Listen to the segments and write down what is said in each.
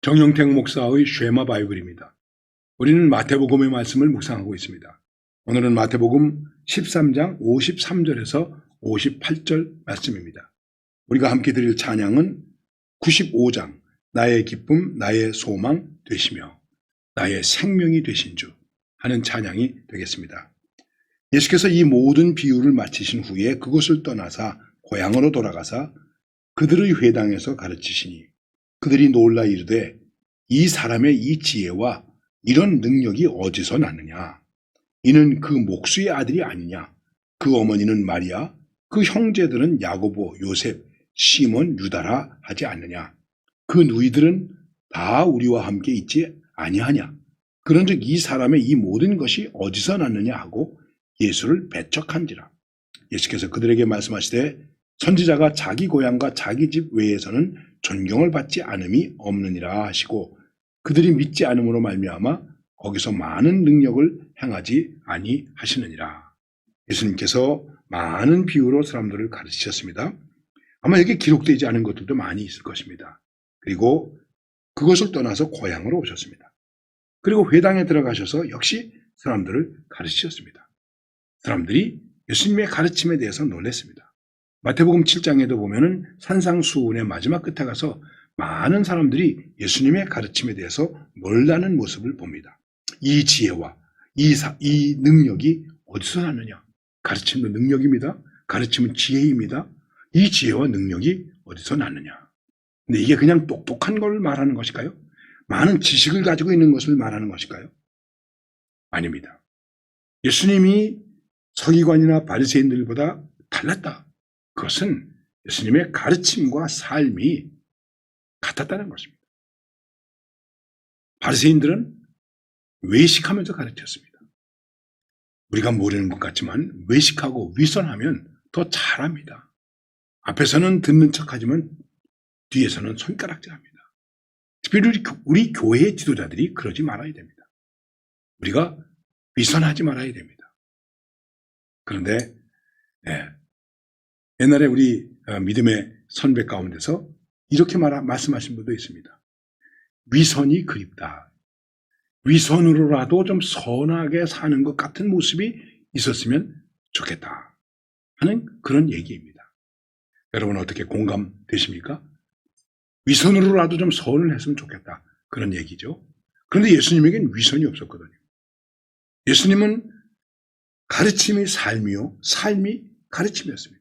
정영택 목사의 쉐마 바이블입니다. 우리는 마태복음의 말씀을 묵상하고 있습니다. 오늘은 마태복음 13장 53절에서 58절 말씀입니다. 우리가 함께 드릴 찬양은 95장 나의 기쁨 나의 소망 되시며 나의 생명이 되신 주 하는 찬양이 되겠습니다. 예수께서 이 모든 비유를 마치신 후에 그곳을 떠나사 고향으로 돌아가사 그들의 회당에서 가르치시니 그들이 놀라 이르되 이 사람의 이 지혜와 이런 능력이 어디서 났느냐? 이는 그 목수의 아들이 아니냐? 그 어머니는 마리아, 그 형제들은 야고보, 요셉, 시몬, 유다라 하지 않느냐? 그 누이들은 다 우리와 함께 있지 아니하냐? 그런즉 이 사람의 이 모든 것이 어디서 났느냐 하고 예수를 배척한지라. 예수께서 그들에게 말씀하시되 선지자가 자기 고향과 자기 집 외에서는 존경을 받지 않음이 없느니라 하시고 그들이 믿지 않음으로 말미암아 거기서 많은 능력을 행하지 아니하시느니라. 예수님께서 많은 비유로 사람들을 가르치셨습니다. 아마 여기 기록되지 않은 것들도 많이 있을 것입니다. 그리고 그것을 떠나서 고향으로 오셨습니다. 그리고 회당에 들어가셔서 역시 사람들을 가르치셨습니다. 사람들이 예수님의 가르침에 대해서 놀랐습니다. 마태복음 7장에도 보면은 산상수훈의 마지막 끝에 가서 많은 사람들이 예수님의 가르침에 대해서 놀라는 모습을 봅니다. 이 지혜와 이 능력이 어디서 났느냐? 가르침도 능력입니다. 가르침은 지혜입니다. 이 지혜와 능력이 어디서 났느냐? 근데 이게 그냥 똑똑한 걸 말하는 것일까요? 많은 지식을 가지고 있는 것을 말하는 것일까요? 아닙니다. 예수님이 서기관이나 바리새인들보다 달랐다. 그것은 예수님의 가르침과 삶이 같았다는 것입니다. 바리새인들은 외식하면서 가르쳤습니다. 우리가 모르는 것 같지만 외식하고 위선하면 더 잘합니다. 앞에서는 듣는 척하지만 뒤에서는 손가락질합니다. 특별히 우리 교회의 지도자들이 그러지 말아야 됩니다. 우리가 위선하지 말아야 됩니다. 그런데 옛날에 우리 믿음의 선배 가운데서 이렇게 말씀하신 분도 있습니다. 위선이 그립다. 위선으로라도 좀 선하게 사는 것 같은 모습이 있었으면 좋겠다 하는 그런 얘기입니다. 여러분 어떻게 공감되십니까? 위선으로라도 좀 선을 했으면 좋겠다 그런 얘기죠. 그런데 예수님에겐 위선이 없었거든요. 예수님은 가르침이 삶이요 삶이 가르침이었습니다.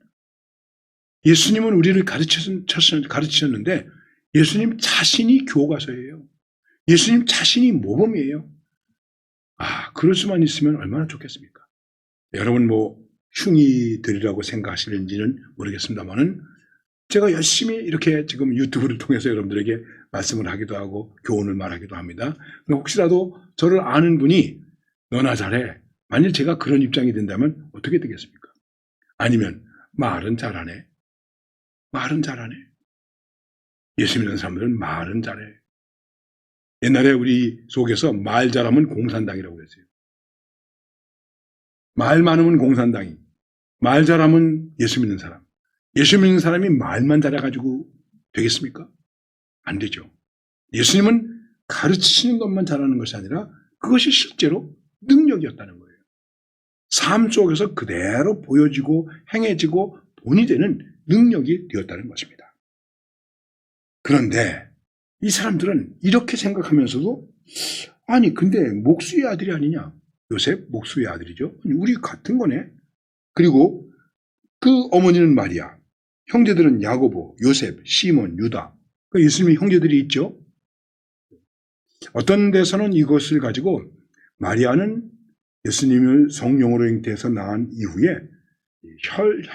예수님은 우리를 가르치셨는데 예수님 자신이 교과서예요. 예수님 자신이 모범이에요. 그럴 수만 있으면 얼마나 좋겠습니까? 여러분 흉이 되리라고 생각하시는지는 모르겠습니다만은 제가 열심히 이렇게 지금 유튜브를 통해서 여러분들에게 말씀을 하기도 하고 교훈을 말하기도 합니다. 혹시라도 저를 아는 분이 너나 잘해. 만일 제가 그런 입장이 된다면 어떻게 되겠습니까? 아니면 말은 잘하네. 말은 잘하네. 예수 믿는 사람들은 말은 잘해. 옛날에 우리 속에서 말 잘하면 공산당이라고 그랬어요. 말 많으면 공산당이. 말 잘하면 예수 믿는 사람. 예수 믿는 사람이 말만 잘해가지고 되겠습니까? 안 되죠. 예수님은 가르치시는 것만 잘하는 것이 아니라 그것이 실제로 능력이었다는 거예요. 삶 속에서 그대로 보여지고 행해지고 본이 되는 능력이 되었다는 것입니다. 그런데 이 사람들은 이렇게 생각하면서도 근데 목수의 아들이 아니냐? 요셉 목수의 아들이죠. 우리 같은 거네. 그리고 그 어머니는 마리아, 형제들은 야고보, 요셉, 시몬, 유다. 예수님의 형제들이 있죠. 어떤 데서는 이것을 가지고 마리아는 예수님을 성령으로 잉태해서 낳은 이후에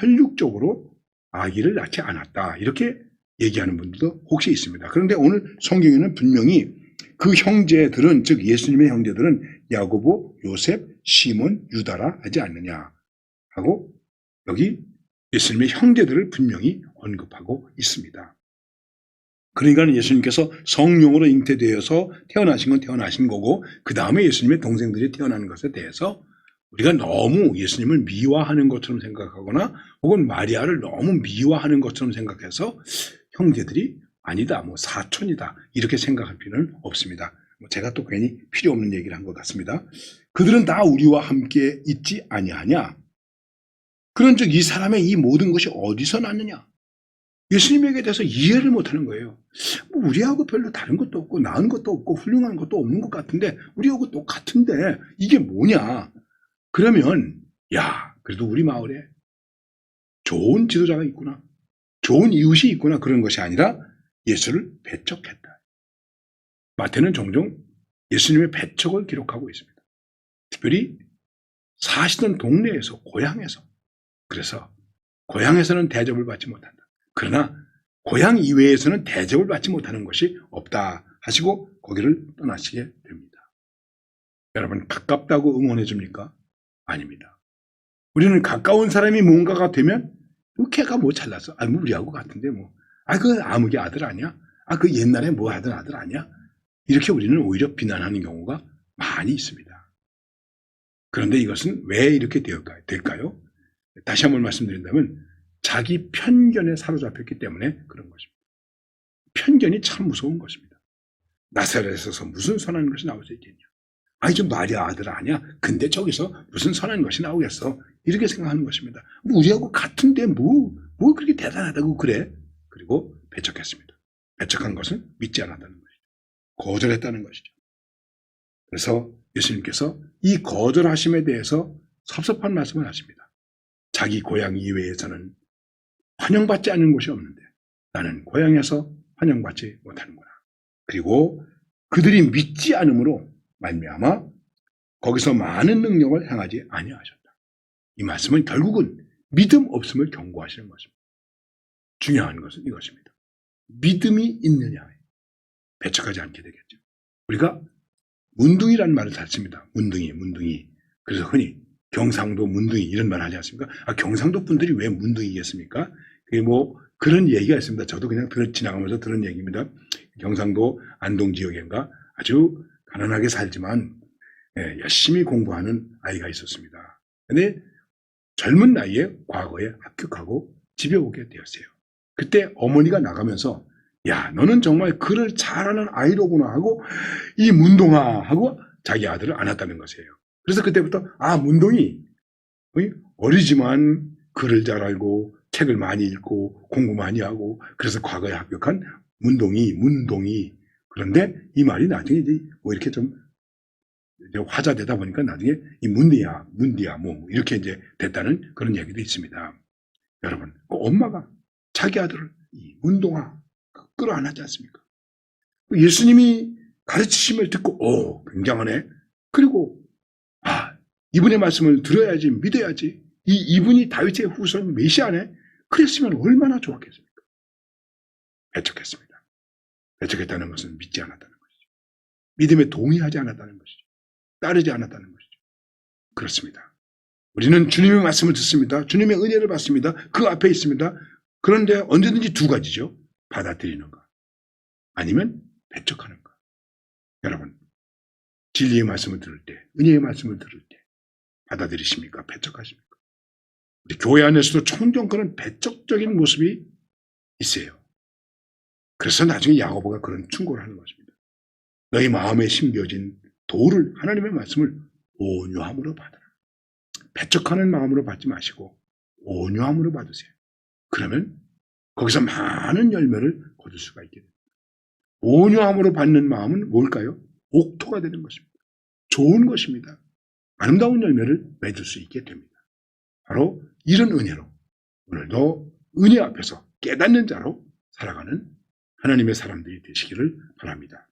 혈육적으로 아기를 낳지 않았다. 이렇게 얘기하는 분들도 혹시 있습니다. 그런데 오늘 성경에는 분명히 그 형제들은, 즉 예수님의 형제들은 야고보, 요셉, 시몬, 유다라 하지 않느냐 하고 여기 예수님의 형제들을 분명히 언급하고 있습니다. 그러니까 예수님께서 성령으로 잉태되어서 태어나신 건 태어나신 거고 그 다음에 예수님의 동생들이 태어나는 것에 대해서 우리가 너무 예수님을 미화하는 것처럼 생각하거나 혹은 마리아를 너무 미화하는 것처럼 생각해서 형제들이 아니다, 뭐 사촌이다 이렇게 생각할 필요는 없습니다. 제가 또 괜히 필요 없는 얘기를 한 것 같습니다. 그들은 다 우리와 함께 있지 아니하냐? 그런즉 이 사람의 이 모든 것이 어디서 났느냐? 예수님에게 대해서 이해를 못하는 거예요. 뭐 우리하고 별로 다른 것도 없고 나은 것도 없고 훌륭한 것도 없는 것 같은데 우리하고 똑같은데 이게 뭐냐? 그러면 야, 그래도 우리 마을에 좋은 지도자가 있구나, 좋은 이웃이 있구나, 그런 것이 아니라 예수를 배척했다. 마태는 종종 예수님의 배척을 기록하고 있습니다. 특별히 사시던 동네에서, 고향에서. 그래서 고향에서는 대접을 받지 못한다. 그러나 고향 이외에서는 대접을 받지 못하는 것이 없다 하시고 거기를 떠나시게 됩니다. 여러분, 가깝다고 응원해 줍니까? 아닙니다. 우리는 가까운 사람이 뭔가가 되면 걔가 뭐 잘났어? 뭐 우리하고 같은데 뭐. 그 아무개 아들 아니야? 그 옛날에 뭐 하던 아들 아니야? 이렇게 우리는 오히려 비난하는 경우가 많이 있습니다. 그런데 이것은 왜 이렇게 될까요? 다시 한번 말씀드린다면 자기 편견에 사로잡혔기 때문에 그런 것입니다. 편견이 참 무서운 것입니다. 나사렛에서 무슨 선한 것이 나올 수 있겠냐? 저 마리아 아들 아니야? 근데 저기서 무슨 선한 것이 나오겠어? 이렇게 생각하는 것입니다. 뭐 우리하고 같은데 뭐 그렇게 대단하다고 그래? 그리고 배척했습니다. 배척한 것은 믿지 않았다는 것이죠. 거절했다는 것이죠. 그래서 예수님께서 이 거절하심에 대해서 섭섭한 말씀을 하십니다. 자기 고향 이외에서는 환영받지 않는 곳이 없는데 나는 고향에서 환영받지 못하는구나. 그리고 그들이 믿지 않음으로 말미암아 거기서 많은 능력을 행하지 아니하셨다. 이 말씀은 결국은 믿음 없음을 경고하시는 것입니다. 중요한 것은 이것입니다. 믿음이 있느냐, 배척하지 않게 되겠죠. 우리가 문둥이라는 말을 잘 씁니다. 문둥이. 그래서 흔히 경상도 문둥이 이런 말 하지 않습니까? 경상도 분들이 왜 문둥이겠습니까? 그게 뭐 그런 얘기가 있습니다. 저도 그냥 지나가면서 들은 얘기입니다. 경상도 안동 지역인가 아주 가난하게 살지만 열심히 공부하는 아이가 있었습니다. 근데 젊은 나이에 과거에 합격하고 집에 오게 되었어요. 그때 어머니가 나가면서 야, 너는 정말 글을 잘하는 아이로구나 하고 이 문동아 하고 자기 아들을 안았다는 것이에요. 그래서 그때부터 문동이 어리지만 글을 잘 알고 책을 많이 읽고 공부 많이 하고 그래서 과거에 합격한 문동이. 그런데 이 말이 나중에 이제 뭐 이렇게 좀 화자되다 보니까 나중에 이 문디야 뭐 이렇게 이제 됐다는 그런 얘기도 있습니다. 여러분, 엄마가 자기 아들을 이 문동아 끌어안았지 않습니까? 예수님이 가르치심을 듣고 굉장하네. 그리고 이분의 말씀을 들어야지, 믿어야지. 이분이 다윗의 후손 메시아네. 그랬으면 얼마나 좋았겠습니까? 배척했습니다. 배척했다는 것은 믿지 않았다는 것이죠. 믿음에 동의하지 않았다는 것이죠. 따르지 않았다는 것이죠. 그렇습니다. 우리는 주님의 말씀을 듣습니다. 주님의 은혜를 받습니다. 그 앞에 있습니다. 그런데 언제든지 두 가지죠. 받아들이는가 아니면 배척하는가. 여러분, 진리의 말씀을 들을 때, 은혜의 말씀을 들을 때 받아들이십니까? 배척하십니까? 우리 교회 안에서도 종종 그런 배척적인 모습이 있어요. 그래서 나중에 야고보가 그런 충고를 하는 것입니다. 너희 마음에 심겨진 도를, 하나님의 말씀을 온유함으로 받아라. 배척하는 마음으로 받지 마시고 온유함으로 받으세요. 그러면 거기서 많은 열매를 거둘 수가 있게 됩니다. 온유함으로 받는 마음은 뭘까요? 옥토가 되는 것입니다. 좋은 것입니다. 아름다운 열매를 맺을 수 있게 됩니다. 바로 이런 은혜로 오늘도 은혜 앞에서 깨닫는 자로 살아가는 하나님의 사람들이 되시기를 바랍니다.